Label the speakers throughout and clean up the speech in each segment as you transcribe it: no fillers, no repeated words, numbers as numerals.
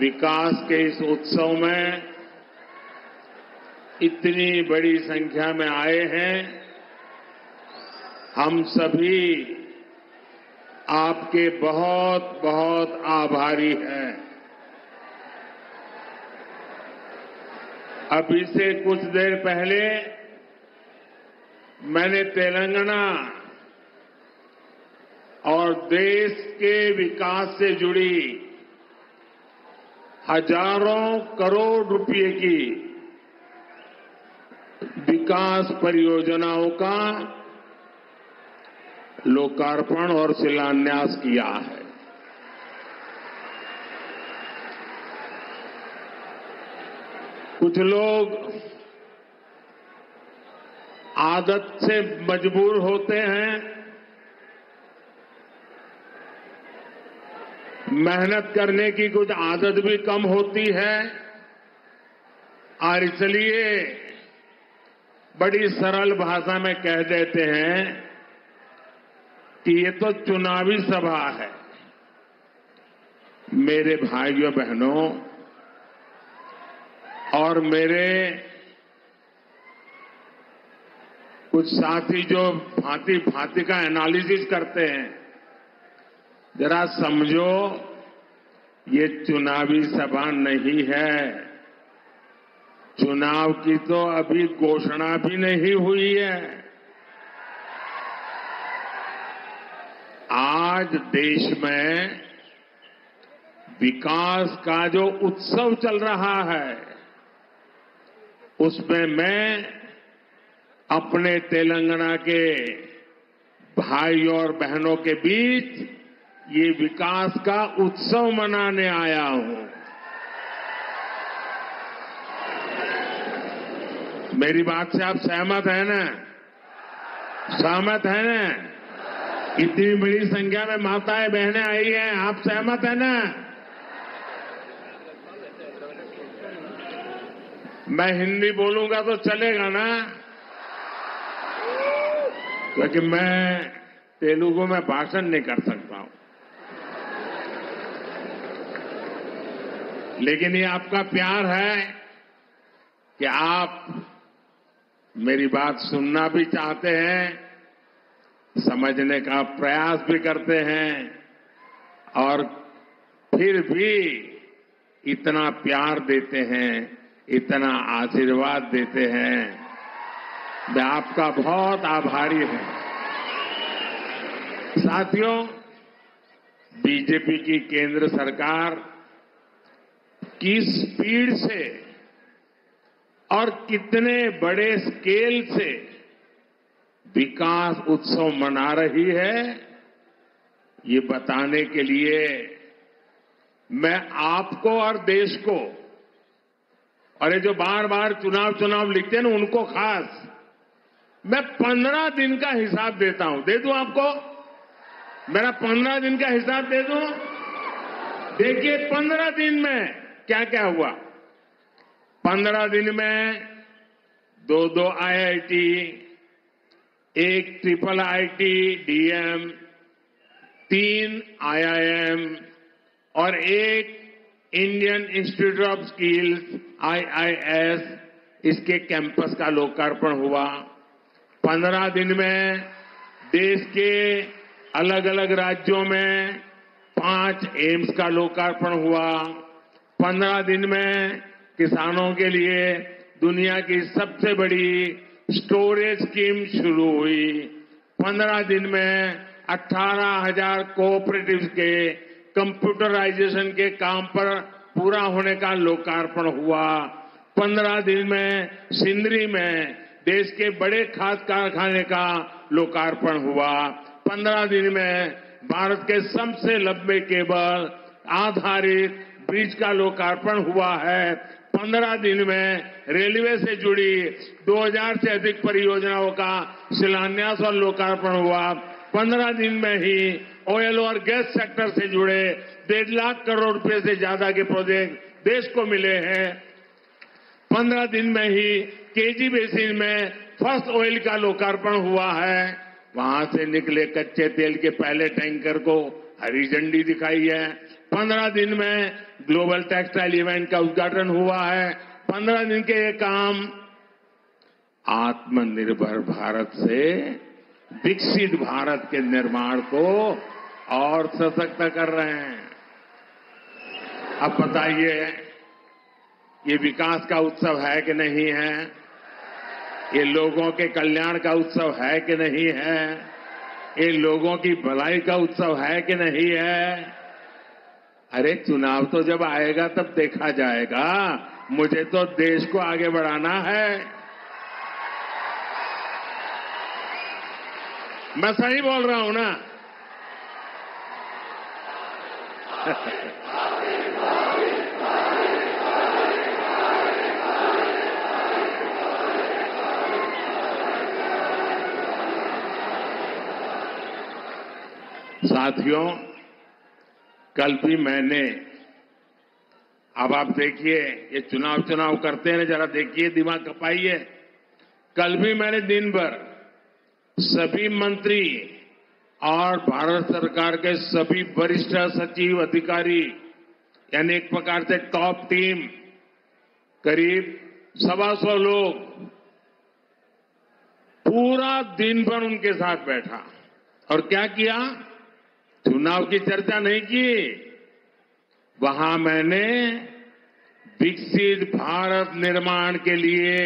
Speaker 1: विकास के इस उत्सव में इतनी बड़ी संख्या में आए हैं। हम सभी आपके बहुत बहुत आभारी हैं। अभी से कुछ देर पहले मैंने तेलंगाना और देश के विकास से जुड़ी हजारों करोड़ रुपए की विकास परियोजनाओं का लोकार्पण और शिलान्यास किया है। कुछ लोग आदत से मजबूर होते हैं, मेहनत करने की कुछ आदत भी कम होती है और इसलिए बड़ी सरल भाषा में कह देते हैं कि ये तो चुनावी सभा है। मेरे भाइयों बहनों और मेरे कुछ साथी जो भांति भांति का एनालिसिस करते हैं, जरा समझो ये चुनावी सभा नहीं है। चुनाव की तो अभी घोषणा भी नहीं हुई है। आज देश में विकास का जो उत्सव चल रहा है, उसमें मैं अपने तेलंगाना के भाइयों और बहनों के बीच ये विकास का उत्सव मनाने आया हूं। मेरी बात से आप सहमत हैं ना? सहमत हैं ना? इतनी बड़ी संख्या में माताएं बहनें आई हैं, आप सहमत हैं ना? मैं हिंदी बोलूंगा तो चलेगा ना? क्योंकि मैं तेलुगु में भाषण नहीं कर सकता हूं। लेकिन ये आपका प्यार है कि आप मेरी बात सुनना भी चाहते हैं, समझने का प्रयास भी करते हैं और फिर भी इतना प्यार देते हैं, इतना आशीर्वाद देते हैं। मैं आपका बहुत आभारी हूं। साथियों, बीजेपी की केंद्र सरकार किस स्पीड से और कितने बड़े स्केल से विकास उत्सव मना रही है, ये बताने के लिए मैं आपको और देश को, और ये जो बार बार चुनाव लिखते हैं ना, उनको खास मैं 15 दिन का हिसाब देता हूं। दे दूं आपको? मेरा 15 दिन का हिसाब दे दूं? देखिए 15 दिन में क्या क्या हुआ। 15 दिन में 2 IIT, एक IIIT DM, 3 IIM और एक Indian institute of skills IIS, इसके कैंपस का लोकार्पण हुआ। 15 दिन में देश के अलग अलग राज्यों में 5 एम्स का लोकार्पण हुआ। 15 दिन में किसानों के लिए दुनिया की सबसे बड़ी स्टोरेज स्कीम शुरू हुई। 15 दिन में 18,000 कोऑपरेटिव्स के कंप्यूटराइजेशन के काम पर पूरा होने का लोकार्पण हुआ। 15 दिन में सिंदरी में देश के बड़े खाद कारखाने का लोकार्पण हुआ। 15 दिन में भारत के सबसे लंबे केबल आधारित ब्रिज का लोकार्पण हुआ है। 15 दिन में रेलवे से जुड़ी 2000 से अधिक परियोजनाओं का शिलान्यास और लोकार्पण हुआ। 15 दिन में ही ऑयल और गैस सेक्टर से जुड़े 1.5 लाख करोड़ रुपए से ज्यादा के प्रोजेक्ट देश को मिले हैं। 15 दिन में ही केजी बेसिन में फर्स्ट ऑयल का लोकार्पण हुआ है। वहां से निकले कच्चे तेल के पहले टैंकर को हरी झंडी दिखाई है। 15 दिन में ग्लोबल टेक्सटाइल इवेंट का उद्घाटन हुआ है। 15 दिन के ये काम आत्मनिर्भर भारत से विकसित भारत के निर्माण को और सशक्त कर रहे हैं। अब बताइए, ये विकास का उत्सव है कि नहीं है? ये लोगों के कल्याण का उत्सव है कि नहीं है? ये लोगों की भलाई का उत्सव है कि नहीं है? अरे चुनाव तो जब आएगा तब देखा जाएगा। मुझे तो देश को आगे बढ़ाना है। मैं सही बोल रहा हूं ना? साथियों, कल भी मैंने, अब आप देखिए, ये चुनाव करते हैं, जरा देखिए, दिमाग खपाइए। कल भी मैंने दिन भर सभी मंत्री और भारत सरकार के सभी वरिष्ठ सचिव अधिकारी, यानी एक प्रकार से टॉप टीम, करीब 125 लोग, पूरा दिन भर उनके साथ बैठा और क्या किया? चुनाव की चर्चा नहीं की। वहां मैंने विकसित भारत निर्माण के लिए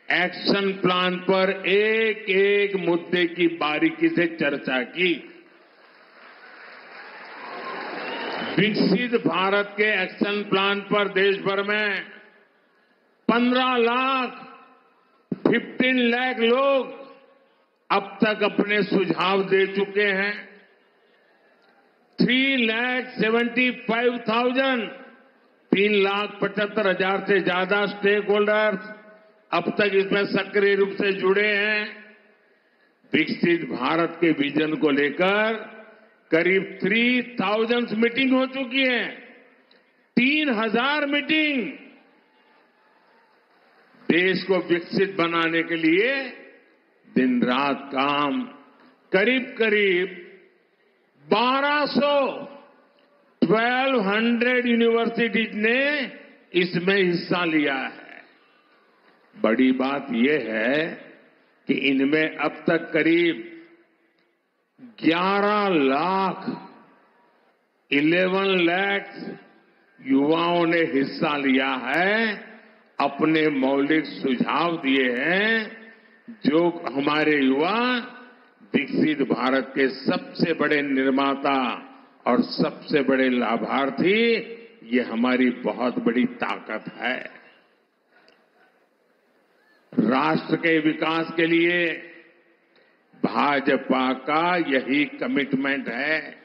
Speaker 1: एक्शन प्लान पर एक एक मुद्दे की बारीकी से चर्चा की। विकसित भारत के एक्शन प्लान पर देश भर में 15 लाख लोग अब तक अपने सुझाव दे चुके हैं। 3,75,000 से ज्यादा स्टेक होल्डर्स अब तक इसमें सक्रिय रूप से जुड़े हैं। विकसित भारत के विजन को लेकर करीब 3,000 मीटिंग हो चुकी है। 3,000 मीटिंग। देश को विकसित बनाने के लिए दिन रात काम, करीब 1200 यूनिवर्सिटीज ने इसमें हिस्सा लिया है। बड़ी बात यह है कि इनमें अब तक करीब 11 लाख युवाओं ने हिस्सा लिया है, अपने मौलिक सुझाव दिए हैं, जो हमारे युवा विकसित भारत के सबसे बड़े निर्माता और सबसे बड़े लाभार्थी, ये हमारी बहुत बड़ी ताकत है। राष्ट्र के विकास के लिए भाजपा का यही कमिटमेंट है,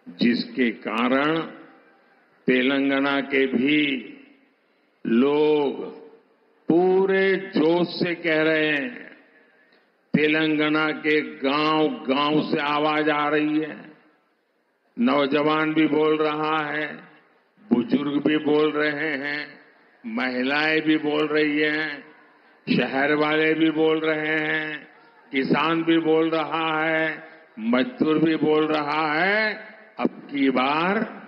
Speaker 1: जिसके कारण तेलंगाना के भी लोग पूरे जोश से कह रहे हैं। तेलंगाना के गांव से आवाज आ रही है। नौजवान भी बोल रहा है, बुजुर्ग भी बोल रहे हैं, महिलाएं भी बोल रही हैं, शहर वाले भी बोल रहे हैं, किसान भी बोल रहा है, मजदूर भी बोल रहा है। अब की बार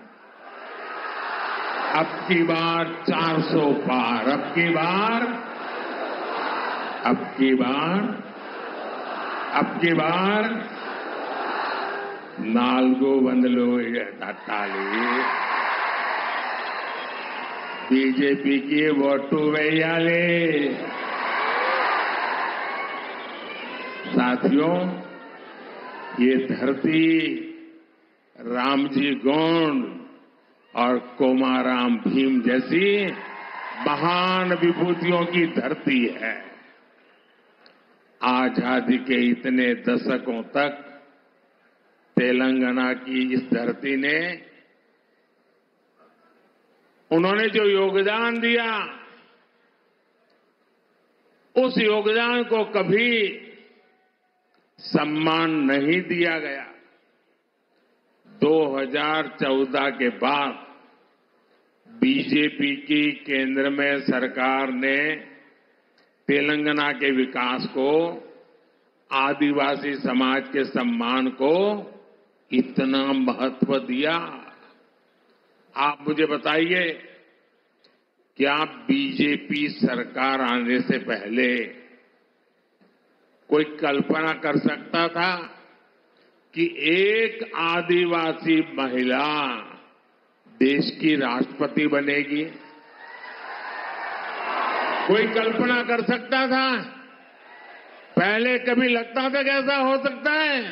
Speaker 1: 400 पार, अब की बार 4 వందలు తట్టాలి। బీజేపీకి ఓటు వేయాలి। साथियों, ये धरती रामजी गोंड और कोमाराम भीम जैसी महान विभूतियों की धरती है। आजादी के इतने दशकों तक तेलंगाना की इस धरती ने, उन्होंने जो योगदान दिया, उस योगदान को कभी सम्मान नहीं दिया गया। 2014 के बाद बीजेपी की केंद्र में सरकार ने तेलंगाना के विकास को, आदिवासी समाज के सम्मान को इतना महत्व दिया। आप मुझे बताइए, क्या बीजेपी सरकार आने से पहले कोई कल्पना कर सकता था कि एक आदिवासी महिला देश की राष्ट्रपति बनेगी? कोई कल्पना कर सकता था? पहले कभी लगता था कि ऐसा हो सकता है?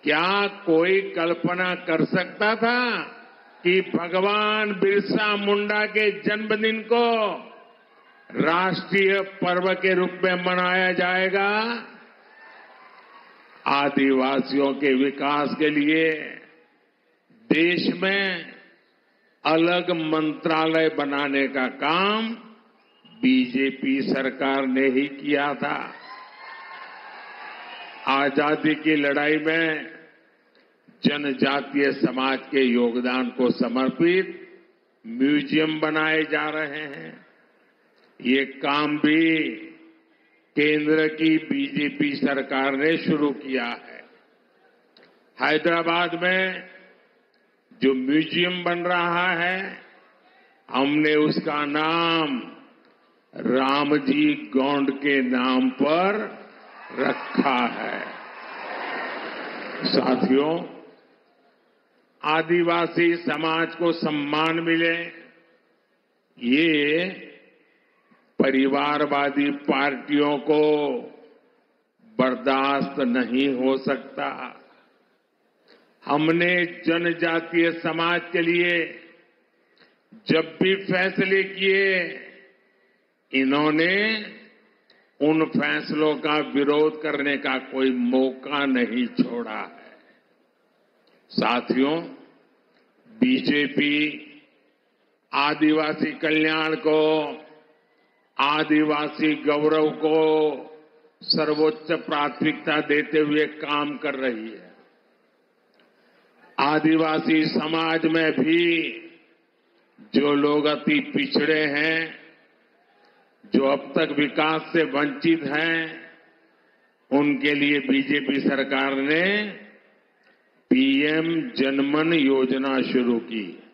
Speaker 1: क्या कोई कल्पना कर सकता था कि भगवान बिरसा मुंडा के जन्मदिन को राष्ट्रीय पर्व के रूप में मनाया जाएगा? आदिवासियों के विकास के लिए देश में अलग मंत्रालय बनाने का काम बीजेपी सरकार ने ही किया था। आजादी की लड़ाई में जनजातीय समाज के योगदान को समर्पित म्यूजियम बनाए जा रहे हैं। ये काम भी केंद्र की बीजेपी सरकार ने शुरू किया है। हैदराबाद में जो म्यूजियम बन रहा है, हमने उसका नाम रामजी गोंड के नाम पर रखा है। साथियों, आदिवासी समाज को सम्मान मिले, ये परिवारवादी पार्टियों को बर्दाश्त नहीं हो सकता। हमने जनजातीय समाज के लिए जब भी फैसले किए, इन्होंने उन फैसलों का विरोध करने का कोई मौका नहीं छोड़ा है। साथियों, बीजेपी आदिवासी कल्याण को, आदिवासी गौरव को सर्वोच्च प्राथमिकता देते हुए काम कर रही है। आदिवासी समाज में भी जो लोग अति पिछड़े हैं, जो अब तक विकास से वंचित हैं, उनके लिए बीजेपी सरकार ने पीएम जनमन योजना शुरू की।